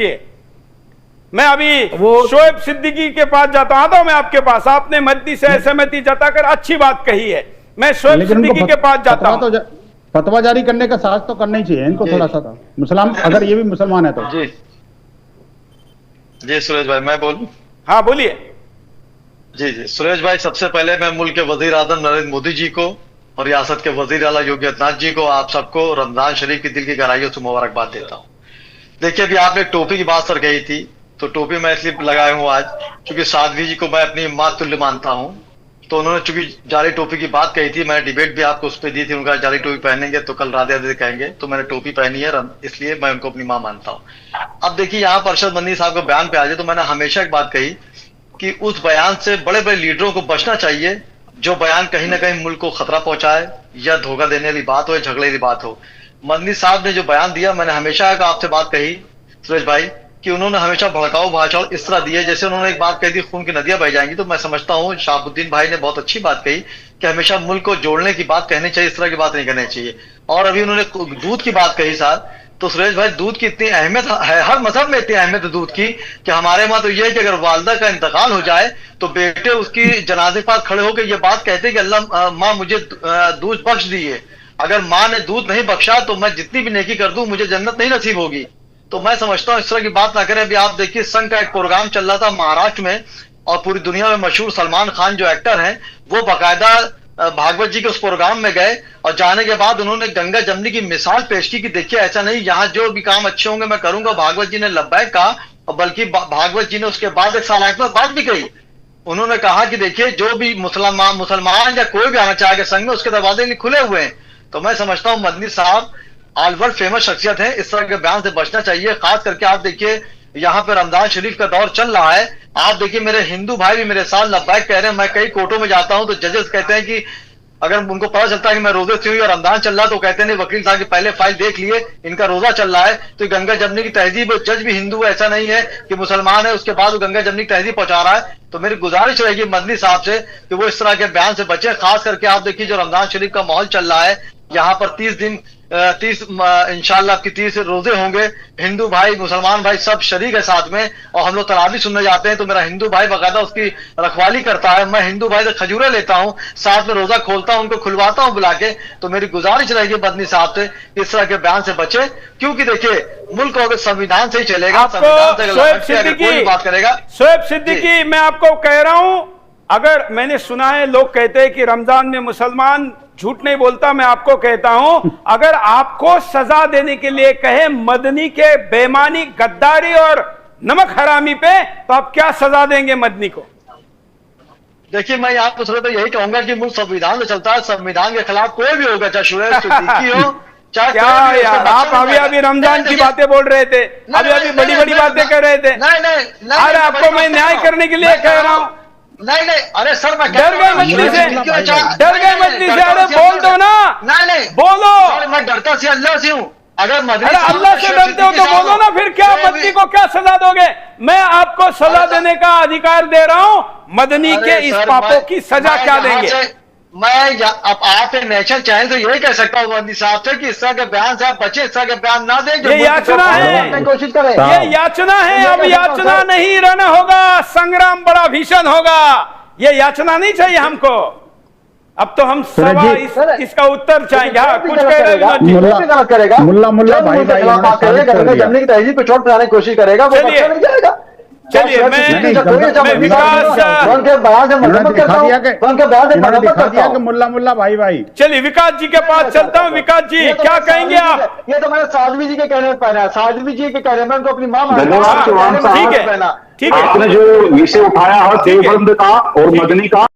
मैं अभी शोएब सिद्दीकी के पास जाता हूं, मैं आपके पास, आपने मदनी से असहमति जताकर अच्छी बात कही है। मैं शोएब सिद्दीकी के पास जाता हूं। फतवा जारी करने का साहस तो करना ही चाहिए इनको थोड़ा सा। था मुसलमान, अगर ये भी मुसलमान है तो। जी सुरेश भाई, मैं बोलूं? हाँ बोलिए। जी सुरेश भाई, सबसे पहले मैं मुल्क के वजीर आजम नरेंद्र मोदी जी को और रियासत के वजीर आला योगी आदित्यनाथ जी को, आप सबको रमजान शरीफ की दिल की गहराइयों से मुबारकबाद देता हूँ। देखिए, अभी आपने टोपी की बात सर कही थी, तो टोपी मैं इसलिए लगाया हूँ आज क्योंकि साध्वी जी को मैं अपनी माँ तुल्य मानता हूँ। तो उन्होंने चूंकि जाली टोपी की बात कही थी, मैंने डिबेट भी आपको उस पर दी थी, उनका जाली टोपी पहनेंगे तो कल राधे राधे कहेंगे, तो मैंने टोपी पहनी है, इसलिए मैं उनको अपनी माँ मानता हूँ। अब देखिए, यहाँ पर अरशद मदनी साहब के बयान पे आ जाए तो मैंने हमेशा एक बात कही कि उस बयान से बड़े बड़े लीडरों को बचना चाहिए जो बयान कहीं ना कहीं मुल्क को खतरा पहुंचाए या धोखा देने वाली बात हो या झगड़े वाली बात हो। मदनी साहब ने जो बयान दिया, मैंने हमेशा आपसे बात कही सुरेश भाई कि उन्होंने हमेशा भड़काऊ भाषा इस तरह दी है, जैसे उन्होंने एक बात कही थी खून की नदियां बह जाएंगी। तो मैं समझता हूँ शहाबुद्दीन भाई ने बहुत अच्छी बात कही कि हमेशा मुल्क को जोड़ने की बात कहनी चाहिए, इस तरह की बात नहीं कहनी चाहिए। और अभी उन्होंने दूध की बात कही साहब, तो सुरेश भाई दूध की इतनी अहमियत है, हर मजहब में इतनी अहमियत है दूध की कि हमारे वहां तो यह है कि अगर वालदा का इंतकाल हो जाए तो बेटे उसकी जनाजे पर खड़े होकर ये बात कहते कि अल्लाह माँ मुझे दूध बख्श दिए। अगर माँ ने दूध नहीं बख्शा तो मैं जितनी भी नेकी कर दूं मुझे जन्नत नहीं नसीब होगी। तो मैं समझता हूँ इस तरह की बात ना करें। अभी आप देखिए, संघ का एक प्रोग्राम चल रहा था महाराष्ट्र में और पूरी दुनिया में मशहूर सलमान खान जो एक्टर हैं वो बाकायदा भागवत जी के उस प्रोग्राम में गए और जाने के बाद उन्होंने गंगा जमनी की मिसाल पेश की कि देखिए ऐसा नहीं, यहाँ जो भी काम अच्छे होंगे मैं करूंगा। भागवत जी ने लब्बैक कहा और बल्कि भागवत जी ने उसके बाद एक सलाहियत बात भी कही। उन्होंने कहा कि देखिए जो भी मुसलमान या कोई भी आना चाहेगा संघ में, उसके दरवाजे खुले हुए हैं। तो मैं समझता हूँ मदनी साहब ऑल वर्ल्ड फेमस शख्सियत है, इस तरह के बयान से बचना चाहिए। खास करके आप देखिए यहाँ पे रमजान शरीफ का दौर चल रहा है, आप देखिए मेरे हिंदू भाई भी मेरे साथ लब्बैक कह रहे हैं। मैं कई कोर्टों में जाता हूं तो जजेस कहते हैं कि अगर उनको पता चलता है कि मैं रोजे से हुई और रमजान चल रहा तो कहते नहीं वकील साहब की पहले फाइल देख लिए, इनका रोजा चल रहा है। तो गंगा जमनी की तहजीब, जज भी हिंदू है, ऐसा नहीं है कि मुसलमान है उसके बाद वो गंगा जमनी की तहजीब पहुंचा रहा है। तो मेरी गुजारिश रहेगी मदनी साहब से कि वो इस तरह के बयान से बचे। खास करके आप देखिए जो रमजान शरीफ का माहौल चल रहा है, यहाँ पर 30 इंशाल्लाह आपकी 30 रोजे होंगे। हिंदू भाई मुसलमान भाई सब शरीक है साथ में, और हम लोग तरावी सुनने जाते हैं तो मेरा हिंदू भाई बकायदा उसकी रखवाली करता है। मैं हिंदू भाई से खजूरें लेता हूं, साथ में रोजा खोलता हूं, उनको खुलवाता हूं बुला के। तो मेरी गुजारिश रहेगी मदनी साहब से इस तरह के बयान से बचे, क्योंकि देखिए मुल्क अगर संविधान से ही चलेगा, संविधान से कोई बात करेगा। शोएब सिद्दीकी, मैं आपको कह रहा हूं, अगर मैंने सुना है लोग कहते हैं कि रमजान में मुसलमान झूठ नहीं बोलता, मैं आपको कहता हूं अगर आपको सजा देने के लिए कहे मदनी के बेईमानी, गद्दारी और नमक हरामी पे, तो आप क्या सजा देंगे मदनी को? देखिए, मैं यहाँ पर तो यही कहूंगा कि मुल्क संविधान से चलता है, संविधान के खिलाफ कोई भी होगा, चाहे शोएब सिद्दीकी हो चाहे क्या यार, आप अभी रमजान की बातें बोल रहे थे, अभी बड़ी बड़ी बातें कर रहे थे। अरे आपको मैं न्याय करने के लिए कह रहा हूं। नहीं, अरे सर मैं डर गए मछली से, डर गए मछली से। अरे बोल दो ना, नहीं बोलो। मैं डरता से अल्लाह से हूँ। अगर अल्लाह से डरते हो तो बोलो ना, फिर क्या मदनी को क्या सजा दोगे? मैं आपको सजा देने का अधिकार दे रहा हूँ, मदनी के इस पापों की सजा क्या देंगे? मैं अब आप नेशनल चैनल से यही कह सकता हूँ मदनी साहब से कि इस तरह के बयान से आप बचे, इस तरह के बयान ना दें। ये याचना है, कोशिश करें, ये याचना है। अब याचना नहीं रहना होगा, संग्राम बड़ा भीषण होगा। ये याचना नहीं चाहिए हमको। अब तो हम सवाल इसका उत्तर चाहेंगे। हाँ, कुछ करेगा मुल्ला भाई जमने की तहजीब पे चोट पहुंचाने की कोशिश करेगा, चलिए मैं मुल्ला भाई चलिए विकास जी के पास चलता हूँ। विकास जी क्या कहेंगे आप? ये तो मैंने साध्वी जी के कहने में पहना है, साध्वी जी के कहने में उनको अपनी माँ ठीक है, ठीक है। आपने जो विषय उठाया है देवबंद का और मदनी का,